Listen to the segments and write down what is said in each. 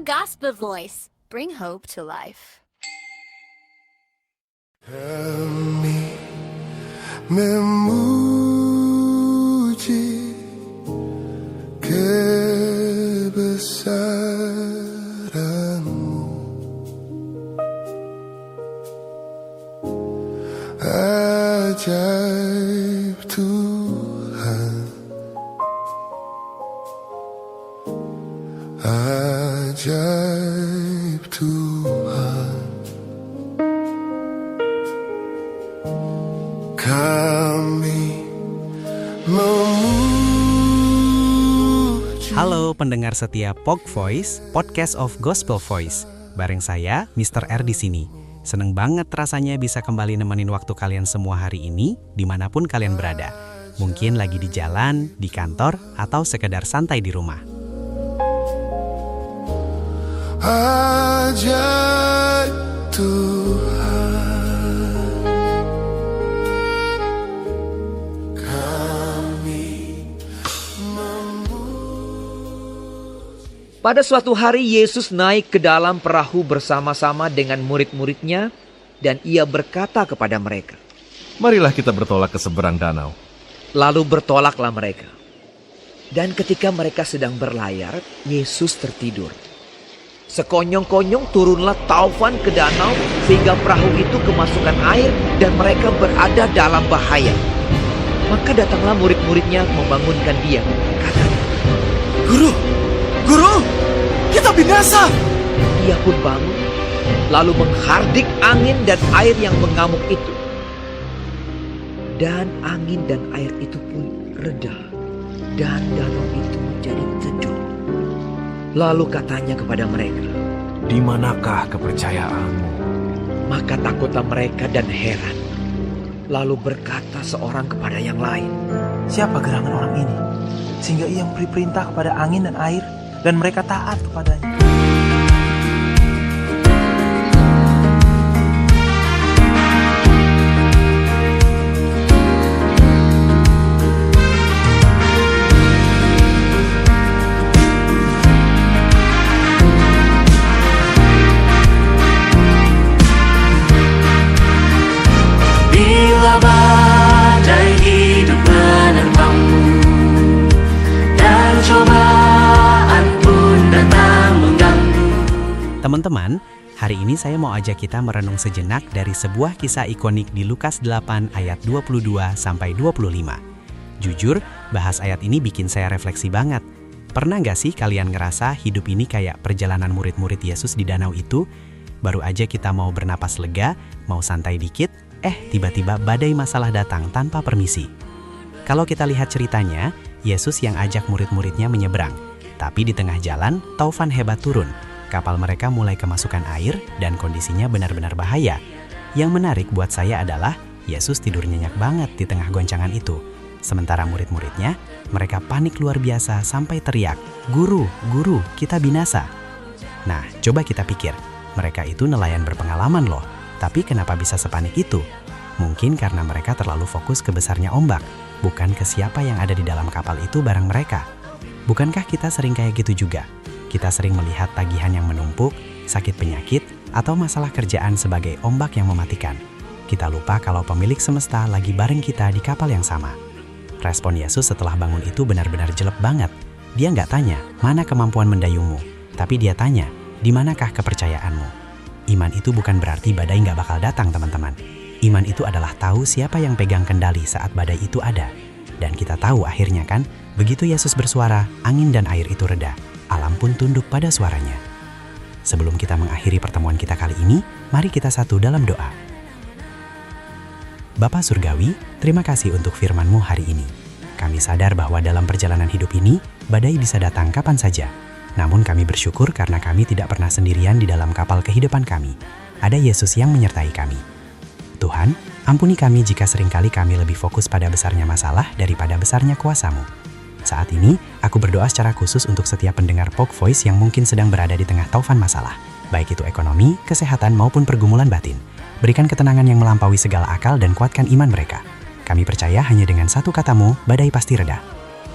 Gospel Voice. Bring hope to life. Kami memuji kebesaran-Mu, ajaib Tuhan, ajaib Tuhan. Kami memuji. Halo pendengar setia POG Voice, Podcast of Gospel Voice. Bareng saya, Mr. R di sini. Seneng banget rasanya bisa kembali nemenin waktu kalian semua hari ini, dimanapun kalian berada. Mungkin lagi di jalan, di kantor, atau sekedar santai di rumah. Ajaib Tuhan. Pada suatu hari Yesus naik ke dalam perahu bersama-sama dengan murid-muridnya dan ia berkata kepada mereka, "Marilah kita bertolak ke seberang danau." Lalu bertolaklah mereka. Dan ketika mereka sedang berlayar, Yesus tertidur. Sekonyong-konyong turunlah taufan ke danau sehingga perahu itu kemasukan air dan mereka berada dalam bahaya. Maka datanglah murid-muridnya membangunkan dia. Katanya, Guru, kita binasa. Dia pun bangun, lalu menghardik angin dan air yang mengamuk itu. Dan angin dan air itu pun reda, dan danau itu menjadi teduh. Lalu katanya kepada mereka, "Di manakah kepercayaanmu?" Maka takutlah mereka dan heran. Lalu berkata seorang kepada yang lain, "Siapa gerangan orang ini, sehingga ia memberi perintah kepada angin dan air, dan mereka taat kepadanya?" Bila badai hidup menerpangmu dan cobaan pun datang mengganggu. Teman-teman, hari ini saya mau ajak kita merenung sejenak dari sebuah kisah ikonik di Lukas 8 ayat 22 sampai 25. Jujur, bahas ayat ini bikin saya refleksi banget. Pernah gak sih kalian ngerasa hidup ini kayak perjalanan murid-murid Yesus di danau itu? Baru aja kita mau bernapas lega, mau santai dikit, tiba-tiba badai masalah datang tanpa permisi. Kalau kita lihat ceritanya, Yesus yang ajak murid-muridnya menyeberang. Tapi di tengah jalan, taufan hebat turun. Kapal mereka mulai kemasukan air dan kondisinya benar-benar bahaya. Yang menarik buat saya adalah Yesus tidur nyenyak banget di tengah goncangan itu. Sementara murid-muridnya, mereka panik luar biasa sampai teriak, "Guru, guru, kita binasa." Nah, coba kita pikir, mereka itu nelayan berpengalaman loh. Tapi kenapa bisa sepanik itu? Mungkin karena mereka terlalu fokus ke besarnya ombak, bukan ke siapa yang ada di dalam kapal itu bareng mereka. Bukankah kita sering kayak gitu juga? Kita sering melihat tagihan yang menumpuk, sakit penyakit, atau masalah kerjaan sebagai ombak yang mematikan. Kita lupa kalau pemilik semesta lagi bareng kita di kapal yang sama. Respon Yesus setelah bangun itu benar-benar jelek banget. Dia nggak tanya, "Mana kemampuan mendayungmu?" Tapi dia tanya, "Di manakah kepercayaanmu?" Iman itu bukan berarti badai nggak bakal datang, teman-teman. Iman itu adalah tahu siapa yang pegang kendali saat badai itu ada. Dan kita tahu akhirnya kan, begitu Yesus bersuara, angin dan air itu reda. Alam pun tunduk pada suaranya. Sebelum kita mengakhiri pertemuan kita kali ini, mari kita satu dalam doa. Bapa Surgawi, terima kasih untuk firman-Mu hari ini. Kami sadar bahwa dalam perjalanan hidup ini, badai bisa datang kapan saja. Namun kami bersyukur karena kami tidak pernah sendirian di dalam kapal kehidupan kami. Ada Yesus yang menyertai kami. Tuhan, ampuni kami jika seringkali kami lebih fokus pada besarnya masalah daripada besarnya kuasa-Mu. Saat ini, aku berdoa secara khusus untuk setiap pendengar POG Voice yang mungkin sedang berada di tengah taufan masalah, baik itu ekonomi, kesehatan, maupun pergumulan batin. Berikan ketenangan yang melampaui segala akal dan kuatkan iman mereka. Kami percaya hanya dengan satu kata-Mu, badai pasti reda.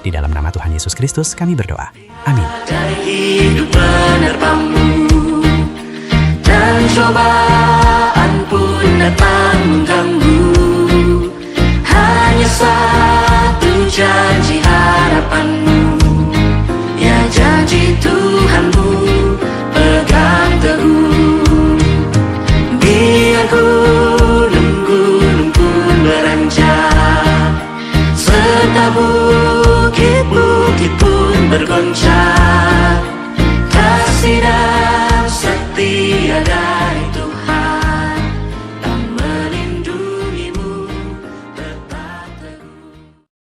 Di dalam nama Tuhan Yesus Kristus kami berdoa. Amin. Dari hidup menerpa